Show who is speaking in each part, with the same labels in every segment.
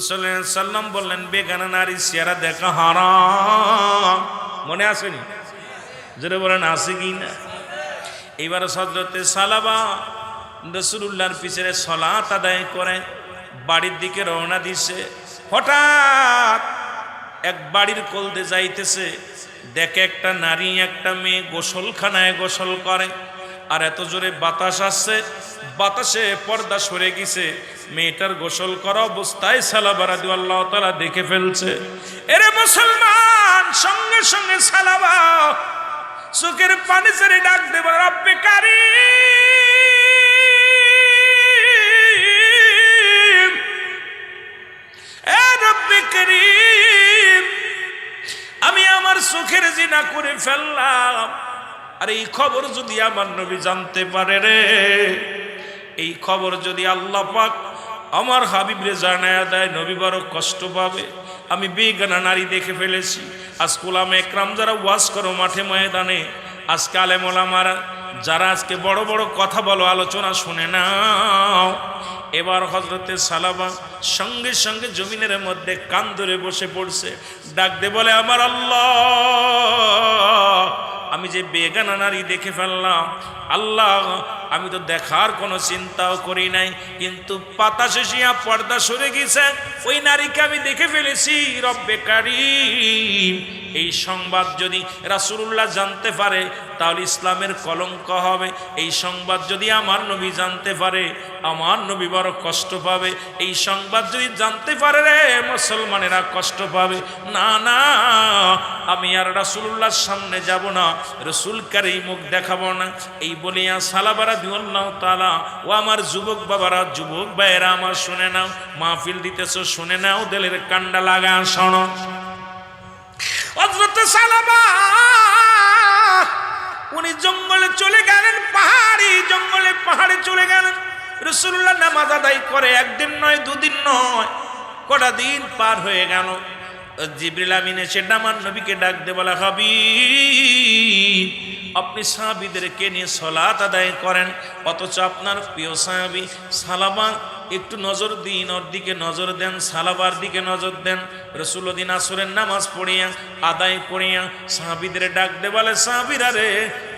Speaker 1: সাল্লাম বললেন বেগানা নারী চেহারা দেখা হারাম। মনে আসেনি? যেটা বলেন আছে কি না? এইবার হযরতে সালাবা রাসূলুল্লাহর পিছনে সালাত আদায় করে বাড়ির দিকে রওনা দিছে। হঠাৎ এক বাড়ির কোলদে যাইতেছে, দেখে একটা নারী একটা মেয়ে গোসলখানায় গোসল করে, আর এত জোরে বাতাস আসছে, বাতাসে পর্দা সরে গেছে। মেয়েটার গোসল করা অবস্থায় সালাবা রাদিয়াল্লাহু তাআলা দেখে ফেলছে। এরে মুসলমান, সঙ্গে সঙ্গে সালাবা চোখের পানি ছেড়ে ডাক দেব, রব্বে কারীম, এ রব্বে কারীম, আমি আমার চোখের জিনা করে ফেললাম। আর এই খবর যদি আমার নবী জানতে পারে রে, এই খবর যদি আল্লাহ পাক আমার হাবিবরে জানায়া দেয়, নবী বড় কষ্ট পাবে। আমি বেগানা নারী দেখে ফেলেছি। আজকে উলামা একরাম যারা ওয়াজ করো মাঠে ময়দানে, আজকে আলেম ওলামারা যারা আজকে বড় বড় কথা বলো, আলোচনা শুনে নাও। এবার হযরতে সালাবা সঙ্গে সঙ্গে জমিনের মধ্যে কান ধরে বসে পড়ছে, ডাক দে বলে, আমার আল্লাহ, আমি যে বেগানা নারী দেখে ফেললাম, আল্লাহ আমি তো দেখার কোনো চিন্তাও করি নাই, কিন্তু বাতাসে শিয়া পর্দা সরে গেছে, ওই নারীকে আমি দেখে ফেলেছি। রব্বে কারীম, এই সংবাদ যদি রাসূলুল্লাহ জানতে পারে তাহলে ইসলামের কলঙ্ক হবে। এই সংবাদ যদি আমার নবী জানতে পারে, আমার নবী বড় কষ্ট পাবে। এই সংবাদ যদি জানতে পারে রে, মুসলমানেরা কষ্ট পাবে। না না, আমি আর রাসূলুল্লাহর সামনে যাব না, রাসূলকার এই মুখ দেখাবো না। এই বলিয়া সালাবা রাদিয়াল্লাহু তাআলা, ও আমার যুবক বাবারা, যুবক ভাইয়েরা আমার শুনে নাও, মাহফিল দিতেছো শুনে নাও, দিলের কান্ডা লাগা শোনো। হযরত সালাবা উনি জঙ্গলে চলে গেলেন, পাহাড়ি জঙ্গলে পাহাড়ে চলে গেলেন। রাসূলুল্লাহ নামাজ আদায় করে একদিন নয়, দুদিন নয়, কটা দিন পার হয়ে গেল। জিবরিল আমিন এসে আমার নবীকে ডাক দে বলা, হাবিব, আপনি সাহাবীদেরকে নিয়ে সালাত আদায় করেন, অথচ আপনার প্রিয় সাহাবী সালাবা একটু নজর দিন, ওর দিকে নজর দেন, সালাবার দিকে নজর দেন। রাসূল দিন আসরের নামাজ পড়িয়া আদায় করিয়া সাহাবীদের ডাক দে বলে, সাহাবীরা রে,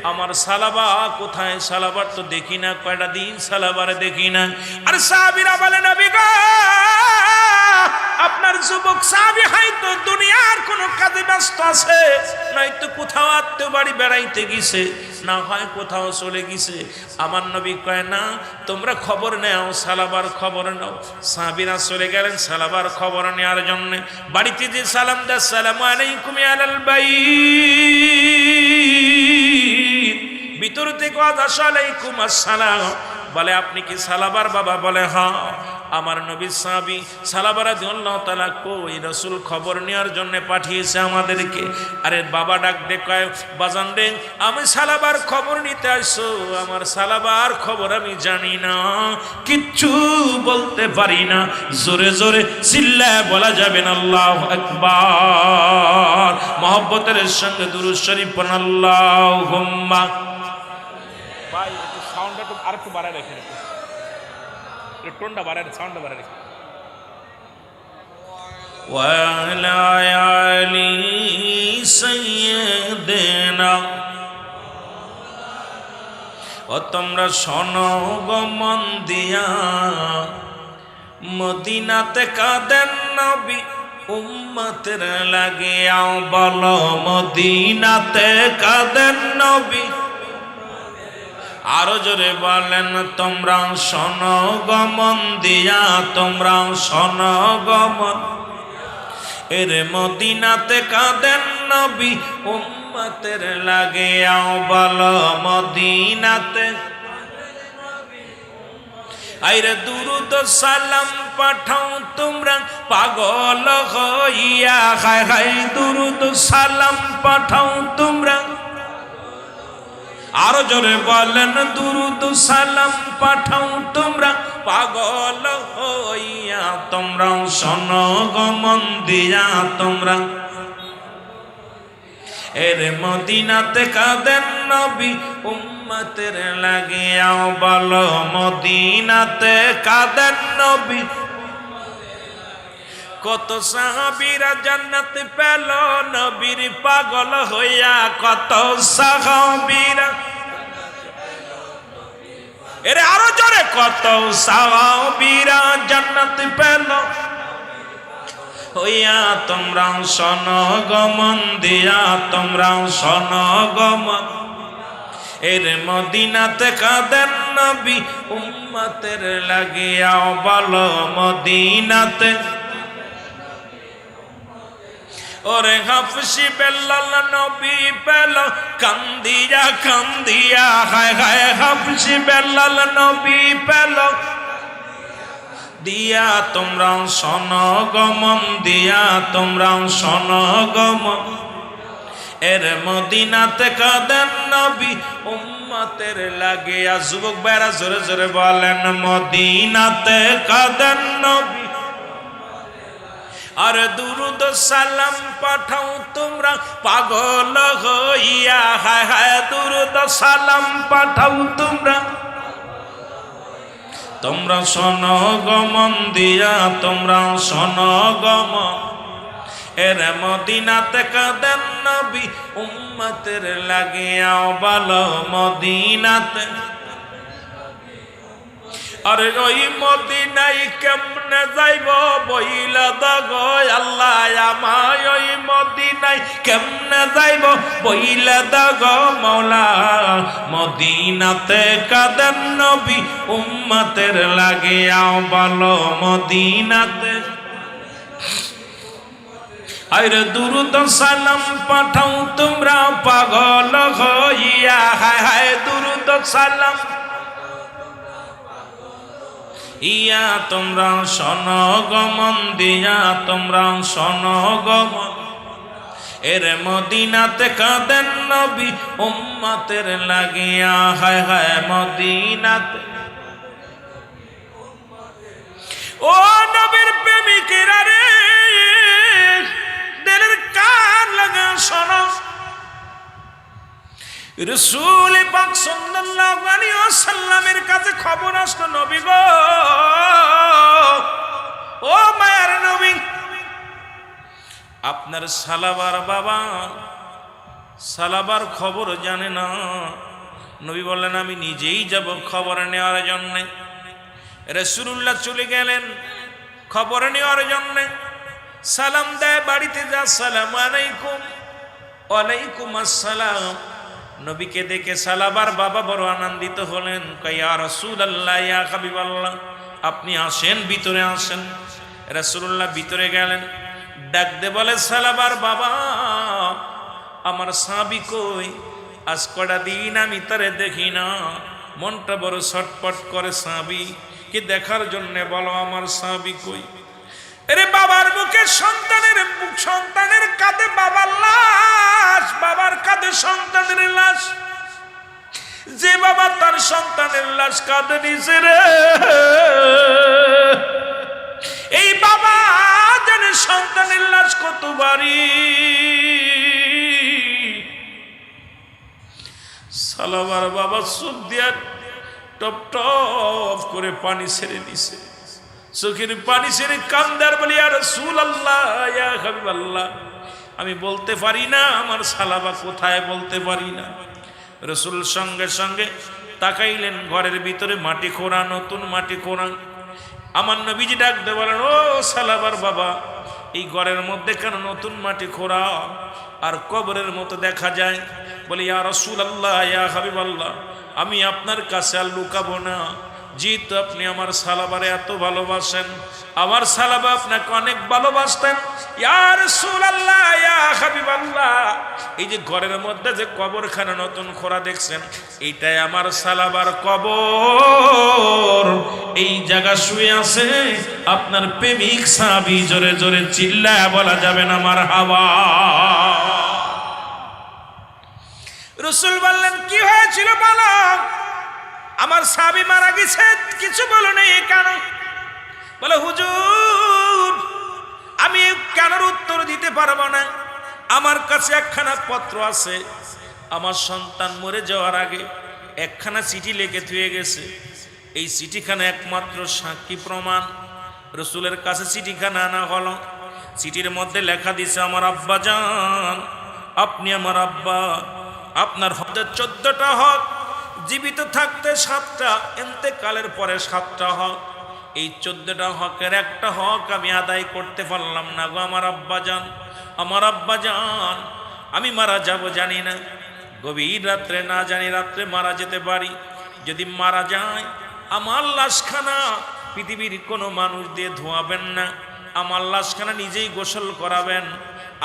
Speaker 1: আমার সালাবা কোথায়? সালাবার তো দেখি না, কয়টা দিন সালাবারে দেখি না। আর সাহাবীরা বলে, নবী গো, আপনার যুবক সাহাবী হয়তো দুনিয়ার কোনো কাজে ব্যস্ত আছে, নয়তো কোথাও আত্মীয় বাড়ি বেড়াইতে গেছে, না হয় কোথাও চলে গেছে। আমার নবী কয়, না, তোমরা খবর নাও, সালাবার খবর নাও। সাহাবীরা চলে গেলেন সালাবার খবর নেওয়ার জন্য। বাড়িতে যে সালাম দেয়, আসসালামু আলাইকুম আলাল বাইত, ভিতর থেকে আসসালামু আসসালাম, বলে আপনি কি সালাবার বাবা? বলে হ্যাঁ। আমার নবী সাহাবী সালাবা রাদিয়াল্লাহু তাআলা কই, রাসূল খবর নেওয়ার জন্য পাঠিয়েছে আমাদেরকে। আরে বাবা ডাক দে কয়, বাজান রে, আমি সালাবার খবর নিতে আসছো, আমার সালাবার খবর আমি জানি না, কিচ্ছু বলতে পারি না। জোরে জোরে চিল্লায় বলা যাবে না আল্লাহু আকবার। মহব্বতের সঙ্গে দুরূদ শরীফ পড়ুন, আল্লাহুম্মা। ভাই একটু সাউন্ডটা একটু আরেকটু বাড়ায় রাখেন, টোনটা বাড়ায়, সাউন্ডটা বাড়ায় রাখেন। ওয়ালা আলি সাইয়্যিদিনা, ও তোমরা শোনো গো মন দিয়া, মদিনাতে কাঁদেন নবী উম্মতের লাগিয়া, বলো মদিনাতে কাঁদেন নবী। আরো জোরে বলেন, তোমরা শোনো গো মন দিয়া, তোমরা শোনো গো মন। এর মদিনাতে কাঁদেন নবী উম্মতের লাগিয়া, বলো মদিনাতে। আইরে দুরুদ সালাম পাঠাও তোমরা পাগল হইয়া, হায় হায় দুরুদ সালাম পাঠাও তোমরা। আরো জোরে বলেন, দুরুদ সালাম পাঠাও তোমরা পাগল হইয়া, তোমরা শোনো গো মন দিয়া, তোমরা। এর মদিনাতে কাঁদেন নবী উম্মতের লাগিয়া, বলো মদিনাতে কাঁদেন নবী। কত সাহাবীরা জান্নাত পেল নবীর পাগল হইয়া, কত সাহাবীরা, এরে আরো জোরে, কত সাহাবীরা জান্নাত পেল হইয়া। তোমরা শোনো গমন দিয়া, তোমরা শোনো গমন। এর মদিনাতে কাঁদেন নবী উম্মতের লাগিয়া, বলো মদিনাতে। ওরে হাফসি বেলাল নবী পেল কান্দিয়া কান্দিয়া, হায় হায় হাফসি বেলাল নবী পেল দিয়া। তোমরা শোনো গমন দিয়া, তোমরা শোনো গমন। এর মদিনাতে কাঁদেন নবী উম্মতের লাগিয়া। যুবক ভাইরা জোরে জোরে বলেন, মদিনাতে কাঁদেন নবী। আর দুরুদ সালাম পাঠাও তোমরা পাগল হইয়া, হায় হায় দুরুদ সালাম পাঠাও তোমরা। তোমরা শোনো গমন দিয়া, তোমরা শোনো গমন। এর মদিনাতে কাঁদেন নবী উম্মতের লাগিয়া, বলো মদিনাতে। আরে ওই মদিনায় কেমনে যাইব বইলা দাগ আল্লাহ আমায়, ওই মদিনায় কেমনে যাইব বইলা দাগ মওলা। মদিনাতে কাঁদেন নবী উম্মতের লাগিয়া, বলো মদিনাতে। আরে দুরুদ সালাম পাঠাও তোমরা পাগল হইয়া, হায় হায় দুরুদ সালাম ইয়া। তোমরা শোনো গমন দিয়া, তোমরা শোনো গমন। এর মদিনাতে কাঁদেন নবী উম্মতের লাগিয়া, হায় হায় মদিনাতে। ও নবীর প্রেমিকেরা রে, দিলের কান লাগা শোনো। রাসূল পাক সাল্লাল্লাহু আলাইহি ওয়াসাল্লামের কাছে খবর আসলো, নবী গো, ও মায়ার নবী, আপনার সালাবার বাবা সালাবার খবর জানে না। নবী বললেন, আমি নিজেই যাব খবর নেওয়ার জন্য। রাসূলুল্লাহ চলে গেলেন খবর নেওয়ার জন্য। সালাম দেয়, বাড়িতে যা, আসসালামু আলাইকুম। ওয়ালাইকুম আসসালাম। নবীকে দেখে সালাবার বাবা বড় আনন্দিত হলেন। ইয়া রাসূলুল্লাহ, ইয়া হাবিবাল্লাহ, আপনি আসেন, ভিতরে আসেন। রাসূলুল্লাহ ভিতরে গেলেন, ডাক দে বলে, সালাবার বাবা, আমার সাহাবী কই? আজ কটা দিন আমি তারে দেখি না, মনটা বড় ছটপট করে সাহাবী কি দেখার জন্য, বলো আমার সাহাবী কই? আরে বাবার মুখে সন্তানের কাঁধে বাবার লাশ, বাবার কাঁধে সন্তানের লাশ। যে বাবা তার সন্তানের লাশ কাঁধে নিছে রে, এই বাবা জানে সন্তানের লাশ কত ভারী। সালাবার বাবা চোখ দিয়া টপ টপ করে পানি ছেড়ে দিছে। চোখের পানি ছেড়ে কান্দার বলি, ইয়া রাসূলুল্লাহ, ইয়া হাবিবাল্লাহ, আমি বলতে পারি না আমার সালাবা কোথায়, বলতে পারি না। রাসূল সঙ্গে সঙ্গে তাকাইলেন, ঘরের ভিতরে মাটি খোঁড়া, নতুন মাটি খোঁড়া। আমার নবীজি ডাক দিয়ে বলেন, ও সালাবার বাবা, এই ঘরের মধ্যে কেন নতুন মাটি খোঁড়া আর কবরের মতো দেখা যায়? বলি, ইয়া রাসূলুল্লাহ, ইয়া হাবিবাল্লাহ, আমি আপনার কাছে আর লুকাবো না, যেহেতু আপনি আমার সালাবারে এত ভালোবাসেন, আমার সালাবা আপনাকে অনেক ভালোবাসতেন। ইয়া রাসূলুল্লাহ, ইয়া হাবিবাল্লাহ, এই যে ঘরের মধ্যে যে কবরখানা নতুন খোঁড়া দেখছেন, এইটাই আমার সালাবার কবর। এই জায়গা শুয়ে আছে আপনার প্রেমিক সাহাবী। জোরে জোরে চিল্লায়া বলা যাবে না মারহাবা। রাসূল বললেন, কি হয়েছিল বলো? আমার সাহাবী মারা গেছে, কিছু বলো নেই কেন? বলে, হুজুর, আমি কেন উত্তর দিতে পারবো না। আমার কাছে একখানা পত্র আছে, আমার সন্তান মরে যাওয়ার আগে একখানা চিঠি লিখে থুয়ে গেছে। এই চিঠিখানা একমাত্র সাক্ষী প্রমাণ। রাসূলের কাছে চিঠিখানা আনা হলো। চিঠির মধ্যে লেখা দিছে, আমার আব্বা জান, আপনি আমার আব্বা, আপনার হজের 14টা হক, জীবিত থাকতে 7টা, ইন্তেকালের পরে 7টা হক। এই 14টা হকের একটা হক আমি আদায় করতে পারলাম না গো আমার আব্বা জান, আমার আব্বা জান। আমি মারা যাব জানি না, গভীর রাত্রে না জানি রাত্রে মারা যেতে পারি। যদি মারা যায় আমার লাশখানা পৃথিবীর কোনো মানুষ দিয়ে ধোয়াবেন না, আমার লাশখানা নিজেই গোসল করাবেন।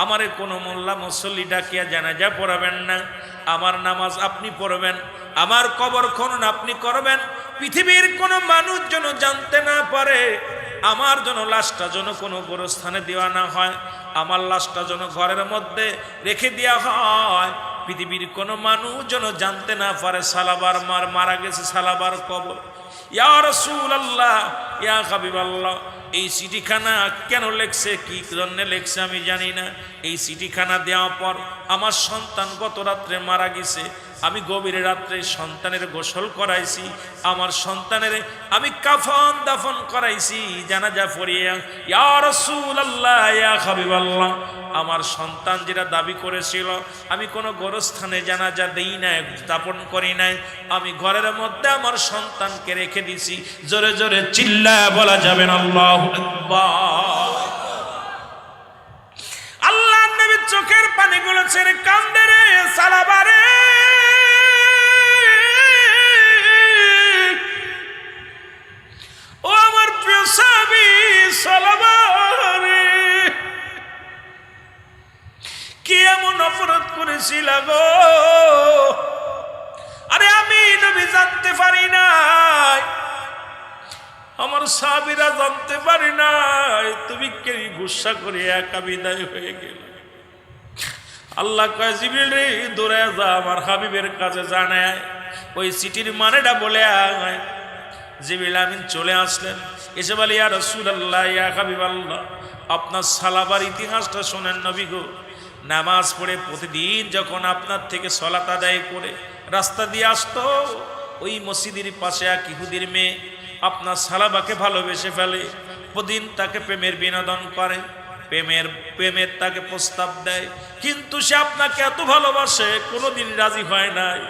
Speaker 1: আমারে কোনো মোল্লা মুসল্লি ডাকিয়া জানাজা পড়াবেন না, আমার নামাজ আপনি পড়বেন, আমার কবর খনন আপনি করবেন। পৃথিবীর কোনো মানুষ যেন জানতে না পারে, আমার যেন লাশটা যেন কোনো গোরস্থানে দেওয়া না হয়, আমার লাশটা যেন ঘরের মধ্যে রেখে দেওয়া হয়। পৃথিবীর কোনো মানুষ যেন জানতে না পারে সালাবার মারা গেছে সালাবার কবর। ইয়া রাসূলুল্লাহ, ইয়া হাবিবাল্লাহ, এই চিঠিখানা কেন লেখছে, কি জন্য লেখছে আমি জানি না। এই চিঠিখানা দেওয়ার পর আমার সন্তান গত রাত্রে মারা গেছে, আমি গভীর রাত্রে সন্তানের গোসল করাইছি, আমার সন্তানের আমি কাফন দাফন করাইছি, জানাজা পড়িয়া। ইয়া রাসূলুল্লাহ, ইয়া হাবিবাল্লাহ, আমার সন্তান যেটা দাবি করেছিল, আমি কোনো গোরস্থানে জানাজা দেই নাই, দাপন করি নাই, আমি ঘরের মধ্যে আমার সন্তানকে রেখে দিছি। জোরে জোরে চিল্লায়া বলা যাবে না আল্লাহু আকবার। আল্লাহর নবী চোখের পানিগুলো ছেড়ে কান্দে রে সালাবারে। ও আমার প্রিয় সাহাবী সালাবারে, কি এমন অপরাধ করেছিল গো? আরে আমি নবী জানতে পারি নাই, আমার সাহাবীরা জানতে পারি নাই, তুমি কে গুসা করে একা বিদায় হয়ে গেল। আল্লাহ কয় জিবরিল রে, দৌড়ে যা আমার হাবিবের কাছে জানায় ওই চিঠির মানেটা বলে আয়। জিবরিল আমিন চলে আসলেন, এসে বলে ইয়া রাসূলুল্লাহ, ইয়া হাবিবাল্লাহ, আপনার সালাবার ইতিহাসটা শোনেন নবী গো। নামাজ পড়ে প্রতিদিন যখন আপনার থেকে সালাত আদায় করে রাস্তা দিয়ে আসতো, ওই মসজিদের পাশে এক ইহুদির মেয়ে আপনার সালাবাকে ভালোবেসে ফেলে, প্রতিদিন তাকে প্রেমের বিনোদন করে, প্রেমের তাকে প্রস্তাব দেয়, কিন্তু সে আপনাকে এত ভালোবাসে কোনোদিন রাজি হয় নাই।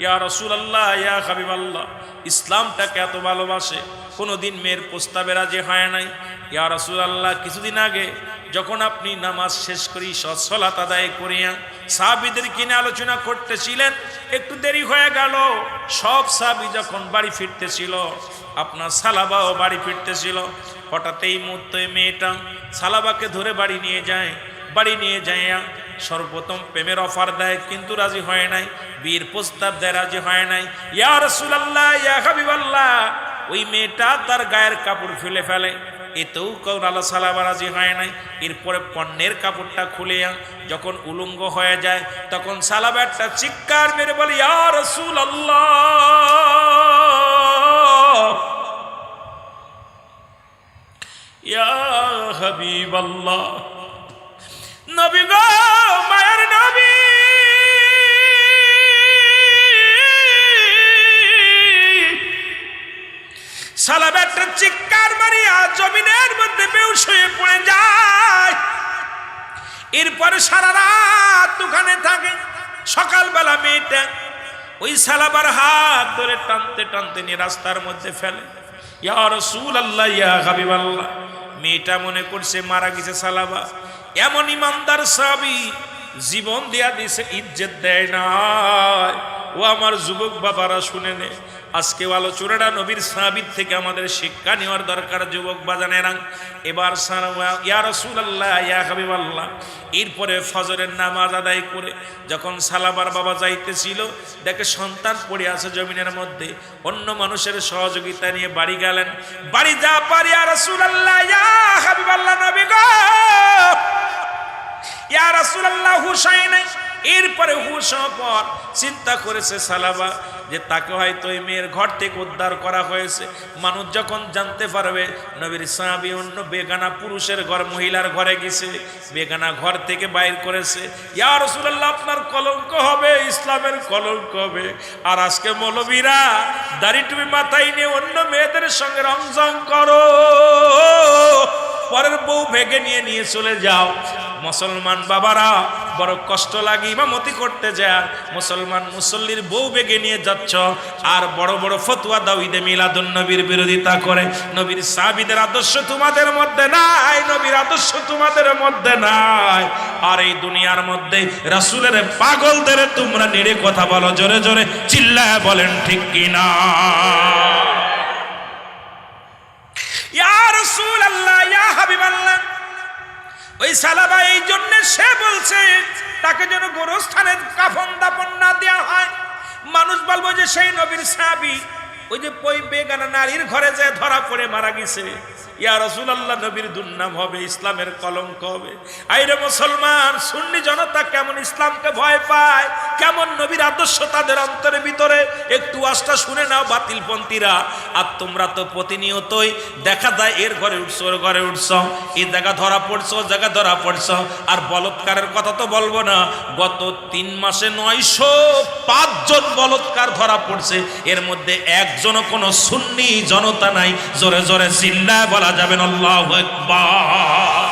Speaker 1: ইয়া রাসূলুল্লাহ, ইয়া হাবিবাল্লাহ, ইসলামটাকে এত ভালোবাসে কোনোদিন মেয়ের প্রস্তাবে রাজি হয় নাই। ইয়া রাসূলুল্লাহ, কিছুদিন আগে যখন আপনি নামাজ শেষ করি সালাত আদায় করিয়া সাহাবীদের কিনে আলোচনা করতেছিলেন, একটু দেরি হয়ে গেল। সব সাহাবী যখন বাড়ি ফিরতেছিল, আপনার সালাবাও বাড়ি ফিরতেছিল, হঠাৎ এই মুহূর্তে মেয়েটা সালাবাকে ধরে বাড়ি নিয়ে যায়। বাড়ি নিয়ে যাইয়া সর্বপ্রথম প্রেমের অফার দেয়, কিন্তু রাজি হয় নাই, বিয়ের প্রস্তাব দেয়, রাজি হয় নাই। ইয়া রাসূলুল্লাহ, ইয়া হাবিবাল্লাহ, ওই মেয়েটা তার গায়ের কাপড় ফেলে ফেলে, এতেও আল্লাহ সালাবা রাজি হয় নাই। এরপরে পণ্যের কাপড়টা খুলে যখন উলঙ্গ হয়ে যায়, তখন সালাবা একটা চিৎকার মেরে বলে, ইয়া রাসূলুল্লাহ, ইয়া হাবিবাল্লাহ, নবী গো, মায়ের নবী, সালাবা একটা চিৎকার মারিয়া জমিনের মধ্যে বেহুশ হয়ে পড়ে যায়। এরপরে সারা রাত ওখানে থাকে। সকালবেলা মেয়েটা ওই সালাবার হাত ধরে টানতে টানতে নিয়ে রাস্তার মধ্যে ফেলে। ইয়া রাসূলুল্লাহ, ইয়া হাবিবাল্লাহ, মেয়েটা মনে করছে মারা গেছে সালাবা। এমন ইমানদার সাহাবী, জীবন দেয়া দিছে, ইজ্জত দেয় না। ও আমার যুবক বাবারা শুনে নে, আজকে আলোচনাটা নবীর সাহাবীর থেকে আমাদের শিক্ষা নেওয়ার দরকার। যুবক বাজানেরা, এবার ইয়া রাসূলুল্লাহ, ইয়া হাবিবাল্লাহ, এরপরে ফজরের নামাজ আদায় করে যখন সালাবার বাবা যাইতেছিল, দেখে সন্তান পড়ে আছে জমিনের মধ্যে। অন্য মানুষের সহযোগিতা নিয়ে বাড়ি গেলেন। বাড়ি যা পারি, ইয়া রাসূলুল্লাহ, ইয়া হাবিবাল্লাহ, নবী গো, ইয়া রাসূলুল্লাহ, হুসাইন। এরপরে হুশ হওয়ার পর চিন্তা করেছে সালাবা যে তাকে হয়তো এই মেয়ের ঘর থেকে উদ্ধার করা হয়েছে। মানুষ যখন জানতে পারবে নবীর সাহাবী অন্য বেগানা পুরুষের ঘর, মহিলার ঘরে গেছে, বেগানা ঘর থেকে বাইর করেছে, ইয়া রাসূলুল্লাহ, আপনার কলঙ্ক হবে, ইসলামের কলঙ্ক হবে। আর আজকে মৌলবীরা দাড়ি টুপি মাথায় নিয়ে অন্য মেয়েদের সঙ্গে রংজং করো। পরের বউ ভেগে নিয়ে নিয়ে চলে যাও। মুসলমান বাবারা বড় কষ্ট লাগে ইমামতি করতে যায়, মুসলমান মুসল্লির বউ বেগে নিয়ে যাচ্ছ আর বড় বড় ফতোয়া দাও ঈদে মিলাদুন নবীর বিরোধিতা করে। নবীর সাহাবীদের আদর্শ তোমাদের মধ্যে নাই, নবীর আদর্শ তোমাদের মধ্যে নাই। আর এই দুনিয়ার মধ্যে রাসূলের পাগলদের তোমরা নিরে কথা বলো, জোরে জোরে চিল্লায় বলেন ঠিক কিনা? ইয়া রাসূলুল্লাহ, ইয়া হাবিবাল্লাহ, ওই সালাবা এই জন্য সে বলছে তাকে যেন গোরস্থানে কাফন দাপন না দেওয়া হয়। মানুষ বলবো যে সেই নবীর সাহাবী ওই যে বেগানা নারীর ঘরে যে ধরা পড়ে মারা গেছে। ইয়া রাসূলুল্লাহ, নবীর দুর্নাম হবে, ইসলামের কলঙ্ক হবে। আইরে মুসলমান, সুন্নি জনতা কেমন ইসলামকে ভয় পায়, কেমন নবীর আদর্শ তাদের অন্তরের ভিতরে একটু আস্থা শুনে নাও বাতিলপন্থীরা। আর তোমরা তো প্রতিনিয়তই দেখা যায় এর ঘরে উঠছো, ওর ঘরে উঠছো, এই জায়গা ধরা পড়ছো, ও জায়গা ধরা পড়ছো। আর বলৎকারের কথা তো বলবো না, গত 3 মাসে 905 জন বলৎকার ধরা পড়ছে, এর মধ্যে একজনও কোনো সুন্নি জনতা নাই। জোরে জোরে চিল্লায় বলা যাবেন আল্লাহু আকবার।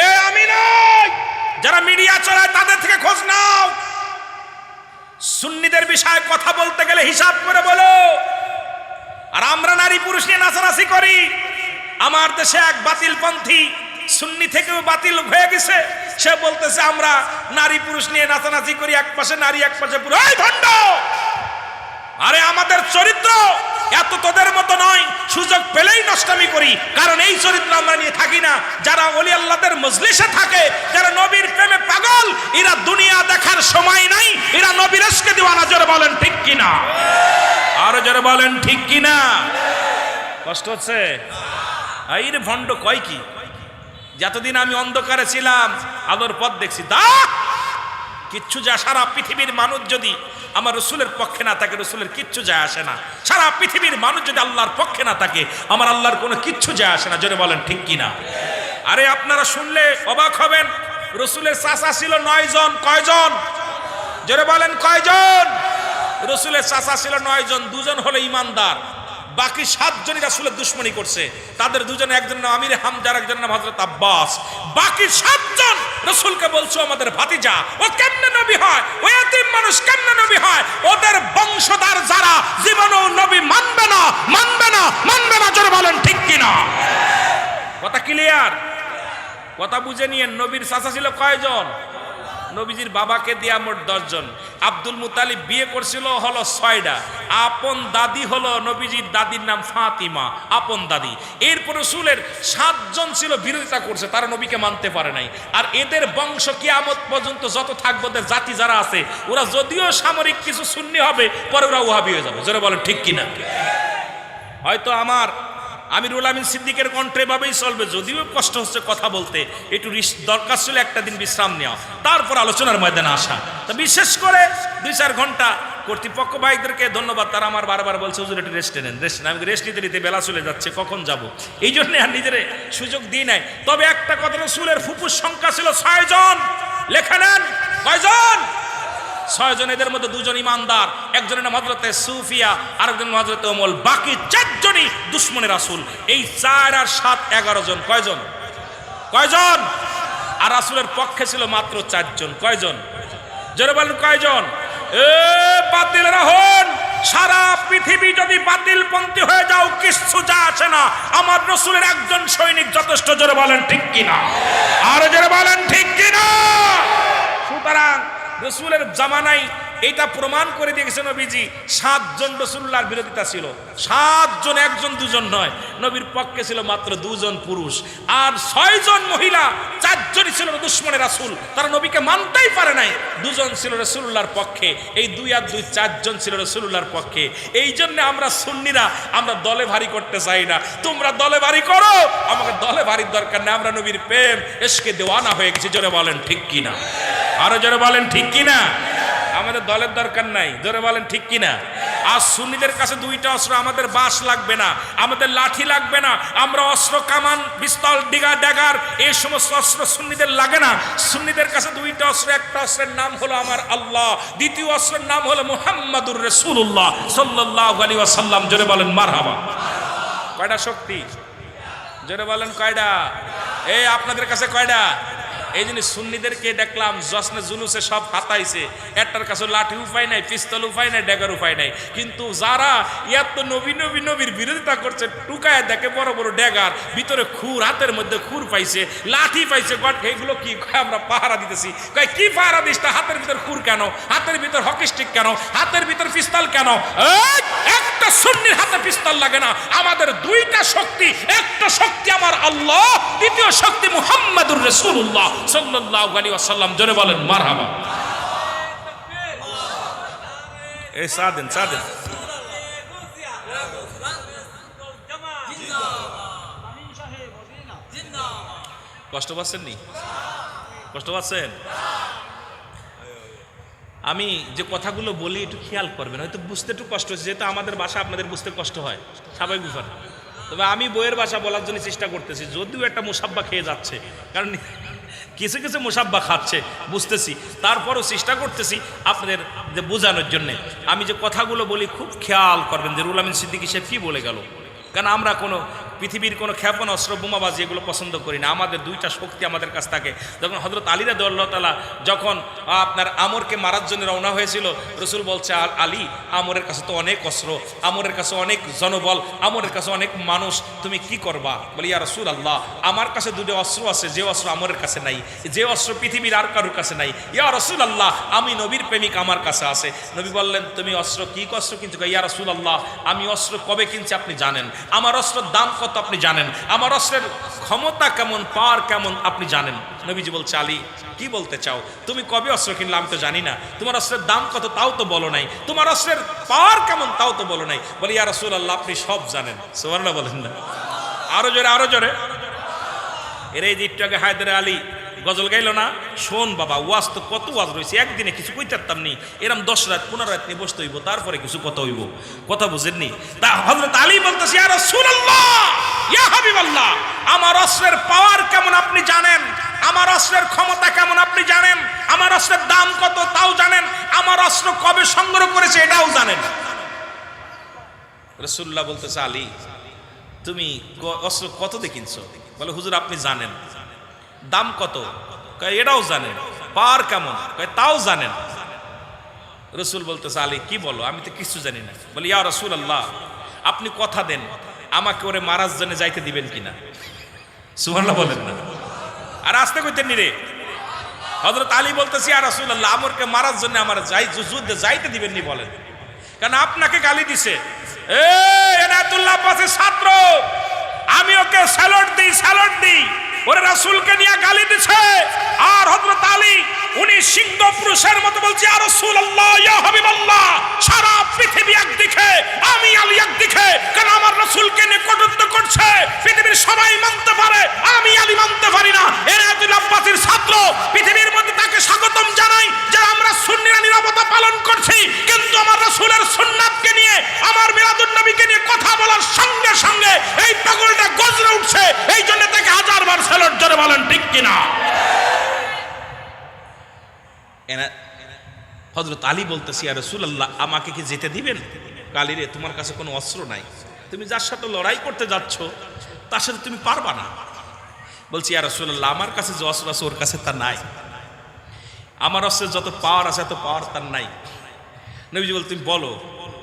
Speaker 1: এ আমি নই, যারা মিডিয়া চালায় তাদের থেকে খোঁজ নাও। সুন্নিদের বিষয়ে কথা বলতে গেলে হিসাব করে বলো। আর আমরা নারী পুরুষ নিয়ে নাচানাচি করি। আমার দেশে এক বাতিলপন্থী সুন্নি থেকেও বাতিল হয়ে গেছে, সে বলতেছে আমরা নারী পুরুষ নিয়ে নাচানাচি করি, এক পাশে নারী এক পাশে পুরুষ। এই ভণ্ড! আরে আমাদের চরিত্র এত তোদের মতো নয়, সুযোগ পেলেই নষ্টামি করি, কারণ এই চরিত্র আমরা নিয়ে থাকি না। যারা ওলি আল্লাহদের মজলিসে থাকে, যারা নবীর প্রেমে পাগল, এরা দুনিয়া দেখার সময় নাই, এরা নবীর ইশকে দিওয়ানা। জোরে বলেন ঠিক কিনা? আরো জোরে বলেন ঠিক কিনা? কষ্ট হচ্ছে? এই রে ভণ্ড কয় কি, যতদিন আমি অন্ধকারে ছিলাম আলোর পথ দেখছি, তা কিচ্ছু যা, সারা পৃথিবীর মানুষ যদি আমার রসুলের পক্ষে না থাকে, রসুলের কিচ্ছু যায় আসে না। সারা পৃথিবীর মানুষ যদি আল্লাহর পক্ষে না থাকে, আমার আল্লাহর কোনো কিচ্ছু যায় আসে না। জোরে বলেন ঠিক কিনা? আরে আপনারা শুনলে অবাক হবেন, রসুলের চাচা ছিল 9 জন। কয়জন? জোরে বলেন কয়জন? রসুলের চাচা ছিল 9 জন, 2 জন হলো ইমানদার, বাকি 7 জনই রাসূলের দুশমনি করছে। তাদের 2 জন, একজন নাম আমির হামজা, একজন নাম হযরত আব্বাস। বাকি 7 জন রাসূলকে বলছো আমাদের ভাতিজা, ও কেমনে নবী হয়, ও এতিম মানুষ কেমনে নবী হয়? ওদের বংশধর যারা জীবনেও নবী মানবে না, মানবে না, মানবে না। জোরে বলেন ঠিক কিনা? কথা ক্লিয়ার? কথা বুঝে নিয়ে। নবীর চাচা ছিল কয়জন? নবীজির বাবাকে দিয়া মোট 10 জন। আব্দুল মুতালিব বিয়ে করছিল হলো 6টা। আপন দাদি হলো নবীজির দাদির নাম ফাতিমা, আপন দাদি। এরপর রাসূলের 7 জন ছিল বিরোধিতা করছে, তারা নবীকে মানতে পারে নাই। আর এদের বংশ কিয়ামত পর্যন্ত যত থাকবে, ওদের জাতি যারা আছে, ওরা যদিও সামরিক কিছু সুন্নি হবে, পরে ওরা ওয়াহাবি হয়ে যাবে। জোরে বলেন ঠিক কিনা? হয়তো আমার আমিরুল আমিন সিদ্দিকের কণ্ঠে ভাবেই চলবে, যদিও কষ্ট হচ্ছে কথা বলতে, একটু দরকার ছিল একটা দিন বিশ্রাম নেওয়া, তারপর আলোচনার ময়দানে আসা। তো বিশেষ করে 2-4 ঘন্টা কর্তৃপক্ষ ভাইদেরকে ধন্যবাদ, তারা আমার বারবার বলছে হুজুর একটু রেস্ট নেন, রেস্ট নেন। আমি রেস্ট নিতে নিতে বেলা চলে যাচ্ছে, কখন যাব, এই জন্য আর নিজের সুযোগ দিই নাই। তবে একটা কথা, রাসূলের ফুফুর সংখ্যা ছিল 6 জন। লেখা নেন কয়জন? 6 জন। এদের মধ্যে 2 জন ইমানদার, একজনের নাম হযরতে সুফিয়া, আরেকজনের নাম হযরতে উমল। বাকি 4 জনই দুশমনে রাসূল। এই 4 আর 7 11 জন। কয়জন? কয়জন? আর রাসূলের পক্ষে ছিল মাত্র 4 জন। কয়জন? জোরে বলেন কয়জন? এ বাতিলরা হন, সারা পৃথিবী যদি বাতিলপন্থী হয়ে যাও, কিচ্ছু যায় আসে না। আমার রাসূলের একজন সৈনিক যথেষ্ট। জোরে বলেন ঠিক কিনা? আর জোরে বলেন ঠিক কিনা? সুতরাং রাসূলের জামানায় এটা প্রমাণ করে দিয়েছে নবীজি 7 জন রাসূলুল্লাহর বিরোধিতা ছিল। 7 জন, 1 জন 2 জন নয়। নবীর পক্ষে ছিল মাত্র 2 জন পুরুষ, আর 6 জন মহিলা। 4 জনই ছিল দুশমনে রাসূল, তারা নবীকে মানতেই পারে নাই। 2 জন ছিল রাসূলুল্লাহর পক্ষে, এই 2 আর 2 4 জন ছিল রাসূলুল্লাহর পক্ষে। এই জন্য আমরা সুন্নিরা আমরা দলে ভারী করতে চাই না। তোমরা দলে ভারী করো, আমাকে দলে ভারীর দরকার নেই। আমরা নবীর প্রেম ইশকে দেওয়ানা হয়ে গেছি। জোরে বলেন ঠিক কিনা? আরো জোরে বলেন ঠিক কিনা? আমাদের দলের দরকার নাই। জোরে বলেন ঠিক কিনা? আর সুন্নিদের কাছে 2টা অস্ত্র, আমাদের বাঁশ লাগবে না, আমাদের লাঠি লাগবে না। আমরা অস্ত্র, কামান, পিস্তল, ডিগা, ড্যাগার, এই সমস্ত অস্ত্র সুন্নিদের লাগে না। সুন্নিদের কাছে 2টা অস্ত্র, একটা অস্ত্রের নাম হলো আমার আল্লাহ, দ্বিতীয় অস্ত্রের নাম হলো মুহাম্মাদুর রাসূলুল্লাহ সাল্লাল্লাহু আলাইহি ওয়াসাল্লাম। জোরে বলেন মারহাবা। কয়টা শক্তি? জোরে বলেন কয়টা? এই আপনাদের কাছে কয়টা? এই জন্য সুন্নিদেরকে দেখলাম জশ্নে জুলুসে সব হাতাইছে, একটার কাছে লাঠি উপায় নাই, পিস্তল উপায় নাই, ড্যাগার উপায় নাই। কিন্তু যারা এত নবীর বিরোধিতা করছে, টুকায় দেখে বড় বড় ড্যাগার, ভিতরে খুর, হাতের মধ্যে খুর পাইছে, লাঠি পাইছে, এগুলো কি আমরা পাহারা দিতেছি। কয় কি পাহারা দিস? হাতের ভিতর খুর কেন? হাতের ভিতর হকি স্টিক কেন? হাতের ভিতর পিস্তল কেন? একটা সুন্নির হাতে পিস্তল লাগে না। আমাদের দুইটা শক্তি, একটা শক্তি আমার আল্লাহ, দ্বিতীয় শক্তি মুহাম্মাদুর রাসূলুল্লাহ সাল্লাল্লাহু আলাইহি ওয়াসাল্লাম। জোরে বলেন মারহাবা। এই সাদেন কষ্ট পাচ্ছেন নি? কষ্ট পাচ্ছেন? আমি যে কথাগুলো বলি একটু খেয়াল করবেন, হয়তো বুঝতে একটু কষ্ট হচ্ছে, যেহেতু আমাদের ভাষা আপনাদের বুঝতে কষ্ট হয়, স্বাভাবিক ব্যাপার। তবে আমি বইয়ের ভাষা বলার জন্য চেষ্টা করতেছি, যদিও একটা মুসাব্বা খেয়ে যাচ্ছে, কারণ কিছু কিছু মুসাব্বা খাচ্ছে বুঝতেছি, তারপরও চেষ্টা করতেছি আপনাদের যে বোঝানোর জন্যে। আমি যে কথাগুলো বলি খুব খেয়াল করবেন যে রুহুল আমিন সিদ্দিকী সাহেব কী বলে গেল। কারণ আমরা কোনো পৃথিবীর কোনো ক্ষেপণাস্ত্র, বোমাবাজি এগুলো পছন্দ করি না। আমাদের দুইটা শক্তি আমাদের কাছ থাকে। যখন হযরত আলী রাদিয়াল্লাহু তাআলা যখন আপনার আমরকে মারার জন্য রওনা হয়েছিল, রসুল বলছে, আলী, আমরের কাছে তো অনেক অস্ত্র, আমরের কাছে অনেক জনবল, আমরের কাছে অনেক মানুষ, তুমি কি করবা? বলি, ইয়া রাসূলুল্লাহ, আমার কাছে দুটো অস্ত্র আছে, যে অস্ত্র আমরের কাছে নাই, যে অস্ত্র পৃথিবীর আর কারোর কাছে নাই। ইয়া রাসূলুল্লাহ, আমি নবীর প্রেমিক, আমার কাছে আছে। নবী বললেন, তুমি অস্ত্র কি অস্ত্র কিনছো? ইয়া রাসূলুল্লাহ, আমি অস্ত্র কবে কিনছি আপনি জানেন, আমার অস্ত্রের দাম কত আপনি জানেন, আমার অস্ত্রের ক্ষমতা কেমন, পাওয়ার কেমন আপনি জানেন। নবীজি বলছে, আলী, কি বলতে চাও? তুমি কবে অস্ত্র কিনলে আমি তো জানি না, তোমার অস্ত্রের দাম কত তাও তো বলো নাই, তোমার অস্ত্রের পাওয়ার কেমন তাও তো বলো নাই। বলি, ইয়া রাসূলুল্লাহ, আপনি সব জানেন। সুবহানাল্লাহ বলেন না? আরো জোরে, আরো জোরে। এর এই যে একটু আগে হায়দার আলী গজল গাইল না, শোন বাবা, ওয়াজ তো কত ওয়াজ রয়েছে, একদিনে কিছু কইতে পারতাম নি, এরম 10 রাত 15 রাত নিয়ে বসতে হইব, তারপরে কিছু কথা হইব। কথা বুঝেননি? তা হযরত আলী বলতেছে, ইয়া রাসূলুল্লাহ, ইয়া হাবিবাল্লাহ, আমার অস্ত্রের পাওয়ার কেমন আপনি জানেন, আমার অস্ত্রের ক্ষমতা কেমন আপনি জানেন, আমার অস্ত্রের দাম কত তাও জানেন, আমার অস্ত্র কবে সংগ্রহ করেছে এটাও জানেন। রাসূলুল্লাহ বলতেছে, আলী, তুমি অস্ত্র কত দিয়ে কিনছো? বলে, হুজুর আপনি জানেন। দাম কত? কয় এটাও জানেন। পাওয়ার কেমন? কয় তাও জানেন। রসুল বলতেছে, আলী, কি বলো? আমি তো কিছু জানি না। বলি, ইয়া রাসূলুল্লাহ, আপনি কথা দেন আমাকে ওরে মারার জন্য যাইতে দিবেন কিনা? সুবহানাল্লাহ বলেন না? আর আসতে কইতেন নি রে? হযরত আলী বলতেছে, ইয়া রাসূলুল্লাহ, আমরকে মারার জন্য আমার যুদ্ধে যাইতে দিবেন নি বলেন, কারণ আপনাকে গালি দিছে। এনায়েতুল্লাহ আব্বাসের ছাত্র, আমি ওকে স্যালুট দিই, ওরে রাসূলকে নিয়ে গালি দিছে। আর হযরত আলী উনি সিংহ পুরুষের মতো বলছে, ইয়া রাসূলুল্লাহ, ইয়া হাবিবাল্লাহ, সারা পৃথিবী একদিকে, আমি আলী একদিকে, কারণ আমার রাসূলকে নিয়ে কটূক্তি করছে, পৃথিবীর সবাই মানতে পারে, আমি আলী মানতে পারি না। এনায়েতুল্লাহ আব্বাসীর ছাত্র, পৃথিবীর মধ্যে তাকে স্বাগতম জানাই যে আমরা সুন্নিরা নীরবতা পালন করছি, কিন্তু আমার রাসূলের সুন্নাতকে নিয়ে, আমার মিলাদুন নবীকে নিয়ে কথা বলার সঙ্গে সঙ্গে এই পাগলটা গজরে উঠছে। এই জন্য তাকে হাজারবার স্যালুট জোরে বলেন ঠিক কিনা? হযরত আলী বলতেছে, ইয়া রাসূলুল্লাহ, আমাকে কি যেতে দিবেন? আলী রে, তোমার কাছে কোনো অস্ত্র নাই, তুমি যার সাথে লড়াই করতে যাচ্ছ তার সাথে তুমি পারবা না। বলছি, ইয়া রাসূলুল্লাহ, আমার কাছে যে অস্ত্র আছে ওর কাছে তা নাই, আমার অস্ত্রের যত পাওয়ার আছে এত পাওয়ার তার নাই। নবীজি বল, তুমি বলো।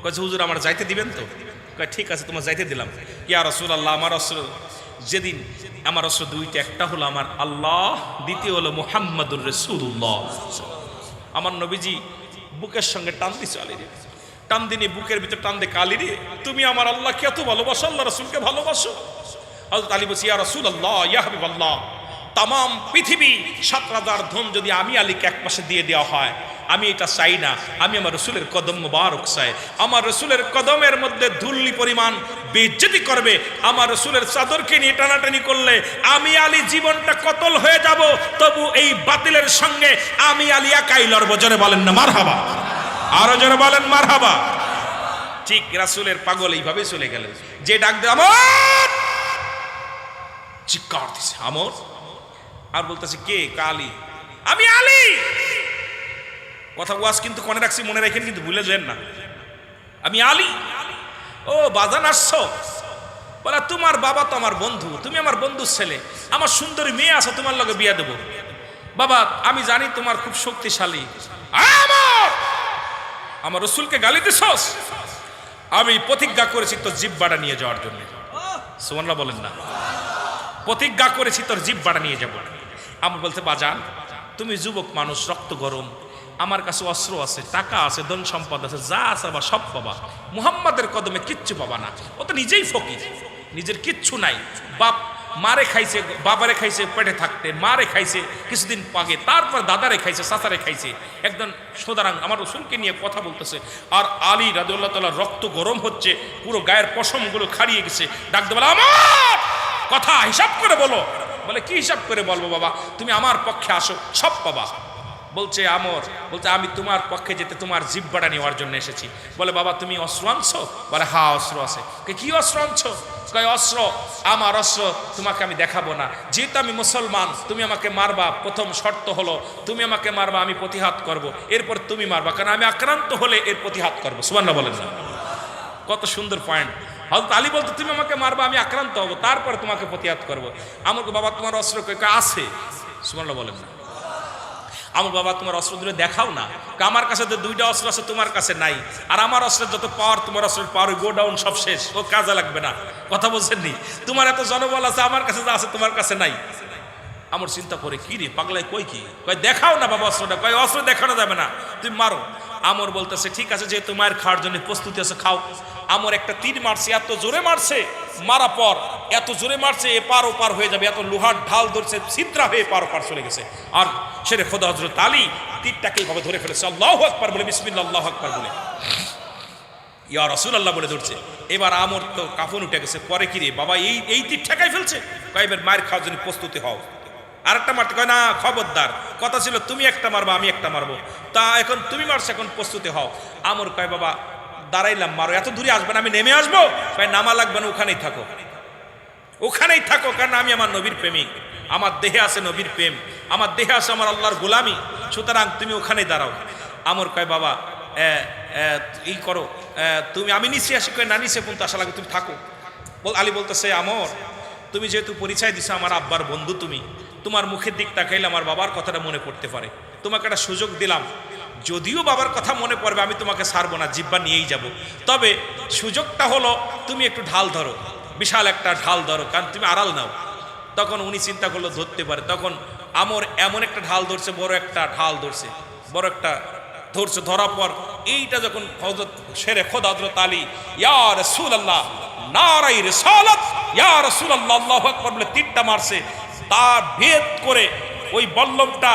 Speaker 1: কয়েছে, হুজুর আমার যাইতে দিবেন তো? কয়, ঠিক আছে, তোমার যাইতে দিলাম। ইয়া রাসূলুল্লাহ, আমার অস্ত্র যেদিন, আমার অস্ত্র দুইটা, একটা হলো আমার আল্লাহ, দ্বিতীয় হলো মুহাম্মাদুর রাসূলুল্লাহ। আমার নবীজি বুকের সঙ্গে টান দিছে, আলী রে, টান দিনে বুকের ভিতর টান দে, আলী রে, তুমি আমার আল্লাহকে এত ভালোবাসো, আল্লাহ রাসূলকে ভালোবাসো? হযরত আলী বলছে, ইয়া রাসূলুল্লাহ, ইয়া হাবিবাল্লাহ, তাম পৃথিবী ৭,০০০ ধন যদি আমি আলীকে এক পাশে দিয়ে দেওয়া হয়, আমি এটা চাই না। আমি আমার রসুলের কদম মোবারক চাই। আমার রসুলের কদমের মধ্যে ধুলি পরিমাণ বেইজ্জতি করবে, আমার রসুলের চাদরকে নিয়ে টানাটানি করলে আমি আলী জীবনটা কতল হয়ে যাব, তবু এই বাতিলের সঙ্গে আমি আলী একাই লড়ব। জোরে বলেন না মারহাবা? আরো জোরে বলেন মারহাবা? ঠিক রাসূলের পাগল এইভাবে চলে গেলেন, যে ডাক দে আমর, চিৎকার দিছে আমর, আর বলতেছে, কে? আলী। আমি আলী। কথা ওয়াজ কিন্তু কোনে রাখছি, মনে রাখেন, কিন্তু ভুলে যান না, আমি আলী। ও বাজান আসছো? বলে তোমার বাবা তো আমার বন্ধু, তুমি আমার বন্ধুর ছেলে, আমার সুন্দরী মেয়ে আছে, তোমার লগে বিয়ে দেবো। বাবা আমি জানি তোমার খুব শক্তিশালী, আমার রসুলকে গালি দিছস, আমি প্রতিজ্ঞা করেছি তোর জিহ্বাটা নিয়ে যাওয়ার জন্য। সুবহানাল্লাহ বলেন না? প্রতিজ্ঞা করেছি তোর জিহ্বাটা নিয়ে যাব। আমার বলতে বাজান তুমি যুবক মানুষ, রক্ত গরম, আমার কাছে অস্ত্র আছে, টাকা আছে, ধন সম্পদ আছে, যা আছে বা সব পাবা, মুহাম্মাদের কদমে কিচ্ছু পাবা না। ও তো নিজেই ফকির, নিজের কিচ্ছু নাই। বাপ মারে খাইছে, বাবারে খাইছে পেটে থাকতে, মারে খাইছে কিছুদিন আগে, তারপর দাদারে খাইছে, চাচারে খাইছে। একদম সুতরাং আমার রসুলকে নিয়ে কথা বলতেছে, আর আলী রাদিয়াল্লাহু তাআলা রক্ত গরম হচ্ছে, পুরো গায়ের পশমগুলো খাড়িয়ে গেছে। ডাকতে বলে আমার কথা হিসাব করে বলো। বলে কি হিসাব করে বলবো বাবা, তুমি আমার পক্ষে আসো, সব পাবা। বলছে আমি তোমার পক্ষে যেতে তোমার জিহ্বাটা নেওয়ার জন্য এসেছি। বলে বাবা তুমি অস্ত্র আনছো? বলে হ্যাঁ অস্ত্র আছে। কি অস্ত্র আনছো? কয় অস্ত্র, আমার অস্ত্র তোমাকে আমি দেখাবো না, যেহেতু আমি মুসলমান তুমি আমাকে মারবা, প্রথম শর্ত হলো তুমি আমাকে মারবা, আমি প্রতিহাত করব, এরপর তুমি মারবা, কারণ আমি আক্রান্ত হলে এর প্রতিহাত করবো। সুবহানাল্লাহ বলেন না? কত সুন্দর পয়েন্ট। হযরত আলী বলতো তুমি আমাকে মারবা, আমি আক্রান্ত হব, তারপর তোমাকে প্রতিহাত করব। আমাকে বাবা তোমার অস্ত্র আছে? সুবহানাল্লাহ বলেন না? আমার বাবা তোমার অস্ত্র দুটো দেখাও না। আমার কাছে তো দুইটা অস্ত্র আছে, তোমার কাছে নাই, আর আমার অস্ত্রের যত পাওয়ার তোমার অস্ত্রের পাওয়ার গো ডাউন, সব শেষ, ও কাজে লাগবে না। কথা বলছেন নি? তোমার এত জনবল আছে, আমার কাছে যা আছে তোমার কাছে নাই। আমার চিন্তা করে কি রে পাগলাই কই কি, কয় দেখাও না বাবা অস্ত্রটা। কয় অস্ত্র দেখানো যাবে না, তুমি মারো। আমর বলতেছে ঠিক আছে, যে তোমার খাওয়ার জন্য প্রস্তুতি আছে খাও। আমর একটা তীর মারছে, এত জোরে মারছে, মারা পর এত জোরে মারছে এপার ওপার হয়ে যাবে, এত লোহার ঢাল ধরছে, ছিদ্রা হয়ে পার ওপার চলে গেছে। আর শেরে খোদা হযরত আলী তীরটাকে এইভাবে ধরে ফেলেছে, আল্লাহু আকবার বলে, বিসমিল্লাহ আল্লাহু আকবার বলে, ইয়া রাসূলুল্লাহ বলে ধরছে। এবার আমর তো কাফন উঠে গেছে, পরে কি রে বাবা এই তীর ঠেকাই ফেলছে। কয় এবার মায়ের খাওয়ার জন্য প্রস্তুতি হও। আরেকটা মারতে, কয় না খবরদার, কথা ছিল তুমি একটা মারবা আমি একটা মারবো, তা এখন তুমি মারছো, এখন প্রস্তুতি হও। আমর কয় বাবা দাঁড়াইলাম, মারো, এত দূরে আসবে না, আমি নেমে আসবো? কয় নামা লাগবে না, ওখানেই থাকো, ওখানেই থাকো, কারণ আমি আমার নবীর প্রেমিক, আমার দেহে আছে নবীর প্রেম, আমার দেহে আছে আমার আল্লাহর গোলামি, সুতরাং তুমি ওখানেই দাঁড়াও। আমর কয় বাবা এই করো তুমি, আমি নিচে আসি? কয় না নিচে পর্যন্ত আসা লাগবে, তুমি থাকো। আলী বলতেছে আমর তুমি যেহেতু পরিচয় দিছো আমার আব্বার বন্ধু, তুমি তোমার মুখের দিক তাকাইলে আমার বাবার কথাটা মনে পড়তে পারে, তোমাকে একটা সুযোগ দিলাম, যদিও বাবার কথা মনে পড়বে আমি তোমাকে ছাড়বো না, জিব্বা নিয়েই যাব, তবে সুযোগটা হলো তুমি একটু ঢাল ধরো, বিশাল একটা ঢাল ধরো, কারণ তুমি আড়াল নাও। তখন উনি চিন্তা করলো ধরতে পারে, তখন আমর এমন একটা ঢাল ধরছে, বড় একটা ঢাল ধরছে, বড় একটা ধরছে, ধরার পর এইটা যখন হযরত শেরে খোদা হযরত আলী ইয়া রাসূলুল্লাহ নারাই রিসালাত ইয়া রাসূলুল্লাহ আল্লাহু আকবার বলে তীরটা মারছে, তার ভেদ করে ওই বল্লমটা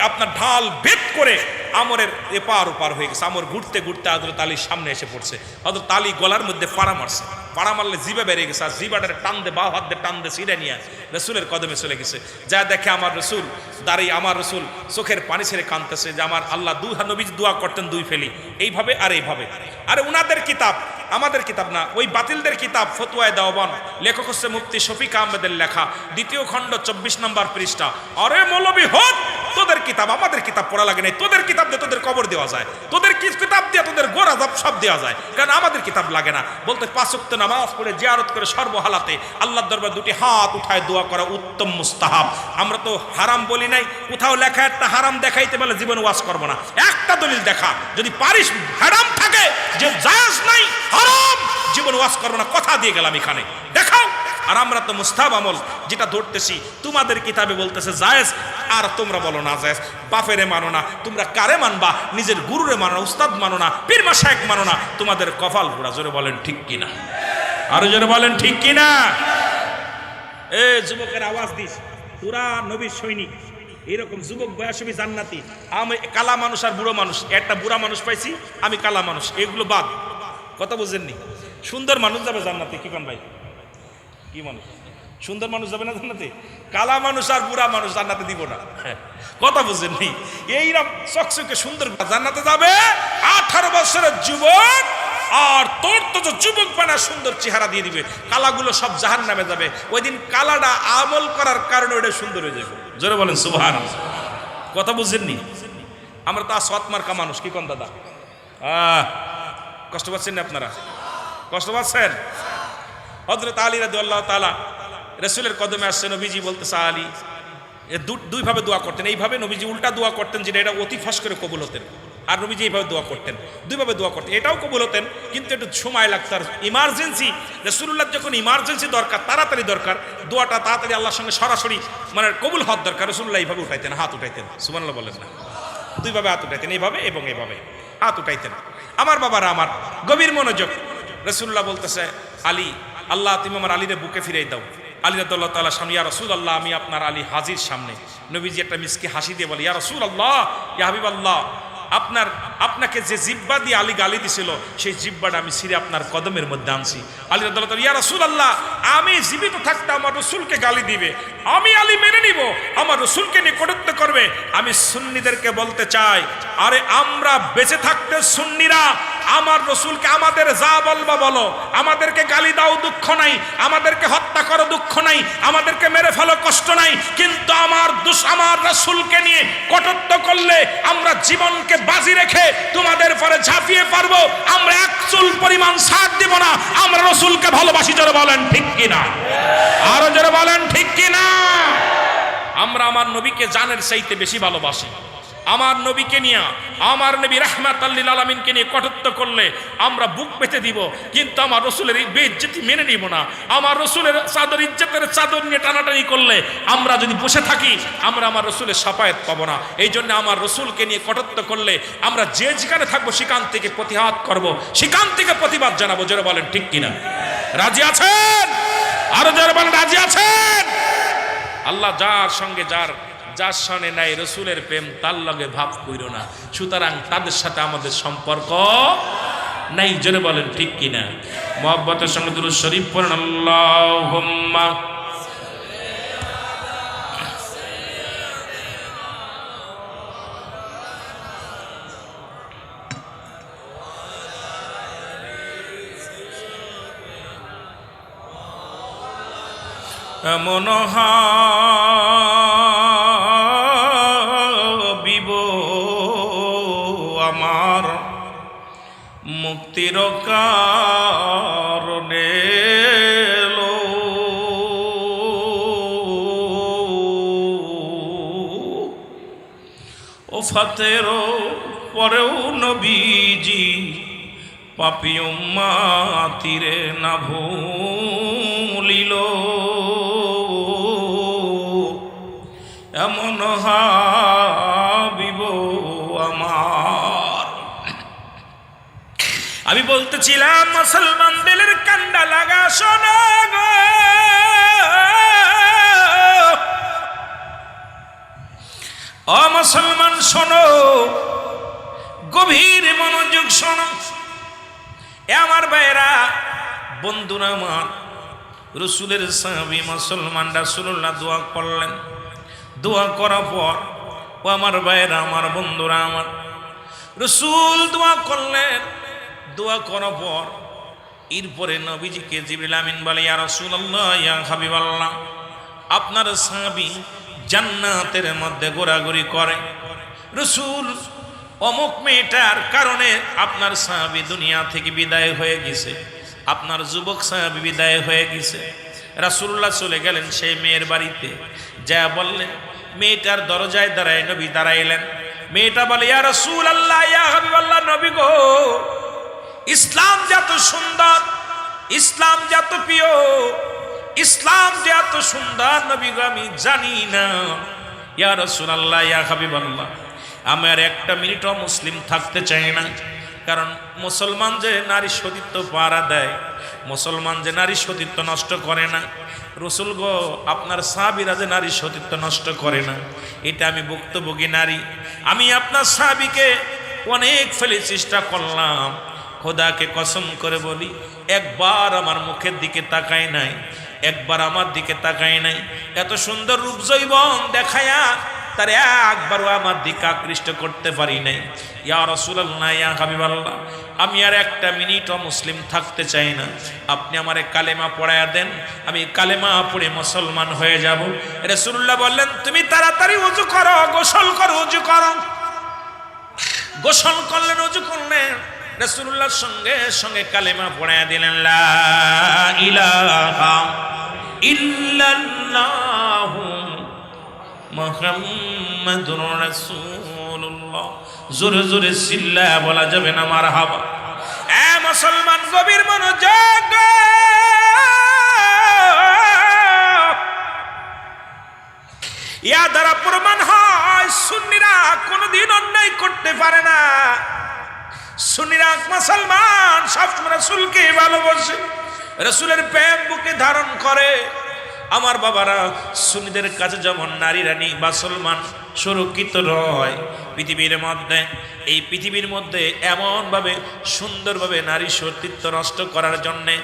Speaker 1: আপনার ঢাল ভেদ করে আমরের এপার ওপার হয়ে গেছে। আমর ঘুরতে ঘুরতে হযরত আলীর সামনে এসে পড়ছে, হযরত আলী গলার মধ্যে পাড়া মারছে, পাড়া মারলে জিবা বেরিয়ে গেছে, আর জিবাটারে টান দে, বাঁ হাত দিয়ে টান দে, ছিঁড়ে নিয়ে রসুলের কদমে চলে গেছে। যা দেখে আমার রসুল দাঁড়িয়ে, আমার রসুল চোখের পানি ছেড়ে কাঁদতেছে যে আমার আল্লাহ, নবী দোয়া করতেন দুই ফেলি, এইভাবে আর এইভাবে। আরে উনাদের কিতাব, আমাদের কিতাব না, ওই বাতিলদের কিতাব ফতোয়ায়ে দেওবান, লেখক হচ্ছে মুফতি শফিক আহমেদের লেখা, 2য় খণ্ড 24 নম্বর পৃষ্ঠা। আরে মৌলবী হত, তোদের কিতাব আমাদের কিতাব পড়া লাগে নাই, তোদের কিতাব দিয়ে তোদের কবর দেওয়া যায়, তোদের কিতাব দিয়ে তোদের গোড়া সব দেওয়া যায়, কারণ আমাদের কিতাব লাগে না। বলতে 5 ওয়াক্ত নামাজ পড়ে জিয়ারত করে সর্বহালাতে আল্লাহর দরবারে 2টি হাত উঠায় দোয়া করা উত্তম মুস্তাহাব। আমরা তো হারাম বলি নাই, কোথাও লেখা একটা হারাম দেখাইতে বলে জীবন ওয়াজ করবো না, একটা দলিল দেখা, যদি পারিস হারাম থাকে যে জায়েজ নাই হারাম, জীবন ওয়াজ করবো না, কথা দিয়ে গেলাম এখানে, দেখাও। আর আমরা তো মুস্তাহাব আমল যেটা ধরতেছি, তোমাদের কিতাবে বলতেছে জায়েজ, আর তোমরা বলো না জায়েজ। বাপেরে মানো না, তোমরা কারে মানবা? নিজের গুরুরে মানো না, উস্তাদ মানো না, পীর মাশায়েখ মানো না, তোমাদের কপাল পোড়া। জোরে বলেন ঠিক কিনা, আরো জোরে বলেন ঠিক কিনা। এ যুবকের আওয়াজ দিস, তোরা নবীর সৈনিক, এরকম যুবক বয়সী জান্নাতি। আমি কালা মানুষ আর বুড়ো মানুষ, একটা বুড়া মানুষ পাইছি, আমি কালা মানুষ, এগুলো বাদ। কথা বুঝেননি? সুন্দর মানুষ যাবে জান্নাতে, কি কোন ভাই? কি মানুষ? সুন্দর মানুষ যাবে না জান্নাতে? কালা মানুষ আর বুড়া মানুষ জান্নাতে দিব না, কথা বুঝেননি? এইরকম চকচকে সুন্দর জান্নাতে যাবে 18 বছরের যুবক, আর তোর তো যুবক বানা সুন্দর চেহারা দিয়ে দিবে, কালাগুলো সব জাহান্নামে যাবে। ওই দিন কালাটা আমল করার কারণে ওটা সুন্দর হয়ে যাবে। জোরে বলেন সুবহানাল্লাহ। কথা বুঝেননি? আমরা তো সৎ মার্কা মানুষ, কি কোন দাদা? কষ্ট পাচ্ছেন না আপনারা? কষ্ট পাচ্ছেন? হযরত আলী রাদিয়াল্লাহু তাআলা রাসূলের কদমে আসছে, নবীজি বলতেছে আলী, দুইভাবে দোয়া করতেন। এইভাবে নবীজি উল্টা দোয়া করতেন, যেটা এটা অতি ফাঁস করে কবুল হতেন। আর নবীজি এইভাবে দোয়া করতেন, দুইভাবে দোয়া করতেন, এটাও কবুল হতেন, কিন্তু একটু সময় লাগতো। আর ইমার্জেন্সি, রাসূলুল্লাহ যখন ইমার্জেন্সি দরকার, তাড়াতাড়ি দরকার, দোয়াটা তাড়াতাড়ি আল্লাহর সঙ্গে সরাসরি মানে কবুল হওয়ার দরকার, রাসূলুল্লাহ এইভাবে উঠাইতেন, হাত উঠাইতেন। সুবহানাল্লাহ বলেন না? দুইভাবে হাত উঠাইতেন, এইভাবে এবং এইভাবে হাত উঠাইতেন। আমার বাবারা আমার, গভীর মনোযোগ। রাসূলুল্লাহ বলতেছে আলী, আল্লাহ তুমি আমার আলীরে বুকে ফিরাই দাও। আলী রাদিয়াল্লাহু তাআলা সামনে, ইয়া রাসূলুল্লাহ আমি আপনার আলী হাজির সামনে। নবীজি একটা মিসকি হাসি দিয়ে বলে, ইয়া রাসূলুল্লাহ, ইয়া হাবিবাল্লাহ, আপনাকে যে জিব্বা দিয়ে আলী গালি দিছিল, সেই জিব্বাটা আমি ছিঁড়ে আপনার কদমের মধ্যে আনছি। আলী রাদিয়াল্লাহু তাআলা, ইয়া রাসূলুল্লাহ, আমি জীবিত থাকতে আমার রাসূলকে গালি দিবে, আমি আলী মেনে নিব, আমার রাসূলকে নিয়ে কটূক্তি করবে। আমি সুন্নিদেরকে বলতে চাই, আরে আমরা বেঁচে থাকতে সুন্নিরা আমার রাসূলকে আমাদের যা বলবা বলো, আমাদেরকে গালি দাও দুঃখ নাই, আমাদেরকে হত্যা করো দুঃখ নাই, আমাদেরকে মেরে ফেলো কষ্ট নাই, কিন্তু আমার রাসূলকে নিয়ে কটূক্তি করলে আমরা জীবনকে বাজি রেখে তোমাদের পরে ঝাঁপিয়ে পারবো। আমরা এক চুল পরিমাণ ছাড় দিব না। আমরা রাসূলকে ভালোবাসি, জোরে বলেন ঠিক কিনা? আরো জোরে বলেন ঠিক কিনা? আমরা আমার নবীকে জানের চাইতে বেশি ভালোবাসি। আমার নবীকে নিয়ে, আমার নবী রাহমাতাল লিল আলামিনকে নিয়ে কটূক্তি করলে আমরা বুক পেতে দিব, কিন্তু আমার রাসূলের বেইজ্জতি মেনে নিব না। আমার রাসূলের চাদর, ইজ্জতের চাদর নিয়ে টানাটানি করলে আমরা যদি বসে থাকি, আমরা আমার রাসূলের শাফায়াত পাবো না। এই জন্য আমার রাসূলকে নিয়ে কটূক্তি করলে আমরা যে যেখানে থাকবো সেখান থেকে প্রতিহাত করব, সেখান থেকে প্রতিবাদ জানাবো। জোরে বলেন ঠিক কিনা? রাজি আছেন? আরো জোরে বলেন রাজি আছেন? আল্লাহ যার সঙ্গে যার সামনে নাই রসুলের প্রেম, তার লগে ভাব কইরো না, সুতরাং তাদের সাথে আমাদের সম্পর্ক নাই। জোরে বলেন ঠিক কিনা? মুহাব্বতের সঙ্গে দুরূদ শরীফ পড়েন, আল্লাহুম্মা এমন হাবিব আমার মুক্তির কারণে ওফাতের পরেও নবীজি পাপী উম্মতিরে না ভুলিল। এমন হাবিব আমার। আমি বলতেছিলাম মুসলমান দিলের কান্ডা লাগা শোনো গো, ও মুসলমান শোনো, গভীর মনোযোগ শোনো। এ আমার ভাইরা, বন্ধুরা আমার, রসুলের সাহাবী মুসলমান রাসূলুল্লাহ দোয়া করলেন। দোয়া করার পর, ও আমার ভাইরা, আমার বন্ধুরা আমার, রসুল দোয়া করলেন। দোয়া করার পর এরপরে নবীজিকে জিবরিল আমিন বলে, ইয়া রাসূলুল্লাহ, ইয়া হাবিবাল্লাহ, আপনার সাহাবী জান্নাতের মধ্যে ঘোরাঘুরি করে। রসুল, অমুক মেয়েটার কারণে আপনার সাহাবী দুনিয়া থেকে বিদায় হয়ে গেছে, আপনার যুবক সাহাবী বিদায় হয়ে গেছে। রাসূলুল্লাহ চলে গেলেন সেই মেয়ের বাড়িতে, যা বললেন, মেয়েটার দরজায় দাঁড়ায় নবী দাঁড়াইলেন। মেয়েটা বলে, ইয়া রাসূলুল্লাহ, ইয়া হাবিবাল্লাহ, নবী গো, ইসলাম যে এত সুন্দর, ইসলাম যে এত প্রিয়, ইসলাম যে এত সুন্দর, নবী গো আমি জানি না। ইয়া রাসূলুল্লাহ, ইয়া হাবিবাল্লাহ, আমার একটা মিনিটও মুসলিম থাকতে চাই না, কারণ মুসলমান যে নারী সতীত্ব পাহারা দেয়, মুসলমান যে নারী সতীত্ব নষ্ট করে না, রসুল গো আপনার সাহাবীরা যে নারী সতীত্ব নষ্ট করে না, এটা আমি ভুক্তভোগী নারী। আমি আপনার সাহাবীকে অনেক ফেলে চেষ্টা করলাম, খোদাকে কসম করে বলি, একবার আমার মুখের দিকে তাকায় নাই, একবার আমার দিকে তাকায় নাই। এত সুন্দর রূপ যৌবন দেখায়া তার একবারও আমার দিকে আকৃষ্ট করতে পারি নাই। ইয়া রাসূলুল্লাহ, ইয়া হাবিবাল্লাহ, আমি আর একটা মিনিটও মুসলিম থাকতে চাই না, আপনি আমারে কালেমা পড়ায়া দেন, আমি কালেমা পড়ে মুসলমান হয়ে যাব। রাসূলুল্লাহ বললেন, তুমি তাড়াতাড়ি ওযু করো, গোসল করো, ওযু করো। গোসল করলেন, ওযু করলেন, রাসূলুল্লাহর সঙ্গে সঙ্গে কালেমা পড়ে দিলেন, লা ইলাহা ইল্লাল্লাহু মুহাম্মাদুর রাসূলুল্লাহ। জোরে জোরে চিল্লায়া বলা যাবে না মারহাবা। এ মুসলমান গভীর মনোযোগ, ইয়া দ্বারা প্রমাণ হয় সুন্নিরা কোনদিন অন্যায় করতে পারে না। সুন্নিরা মুসলমান সবসময় রাসূলকে ভালোবাসে, রাসূলের প্রেম বুকে ধারণ করে। আমার বাবারা, সুন্নিদের কাছে যেমন নারীরা মুসলমান সুরক্ষিত রয়, পৃথিবীর মধ্যে এই পৃথিবীর মধ্যে এমনভাবে সুন্দরভাবে নারী সতীত্ব নষ্ট করার জন্যে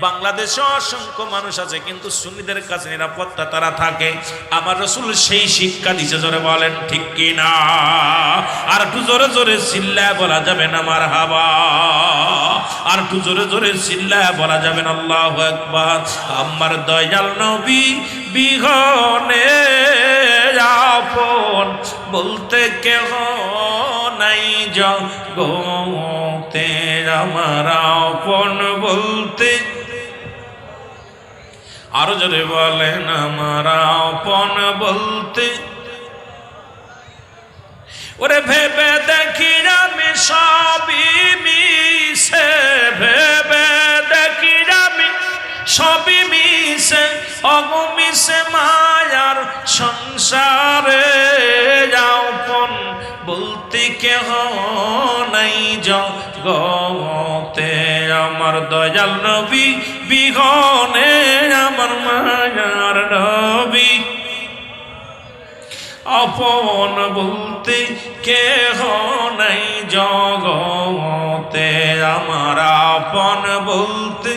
Speaker 1: বাংলাদেশে অসংখ্য মানুষ আছে, কিন্তু সুন্নিদের কাছে নিরাপত্তা তারা থাকে। আমার রাসূল সেই শিক্ষা দিছে, জোরে বলেন ঠিক কি না? আর একটু জোরে জোরে চিল্লায় বলা যাবে না মারহাবা। আর একটু জোরে জোরে চিল্লায় বলা যাবে না আল্লাহু আকবার। আমার দয়াল নবী বিহনে আপন বলতে কেহ নাই জগতে, আমার আপন বলতে, আরো জোরে বলেন, আমার আপন বলতে। ওরে ভেবে দেখি আমি সবই মিশে, ভেবে দেখি আমি সবই মিশে, অগমিশে মায়ার সংসারে, আপন বলতে কেহ নাই জগতে, আমার দয়াল নবী বিহনে, আমার মায়ার নবী আপন বলতে কেহ নাই জগতে, আমার আপন বলতে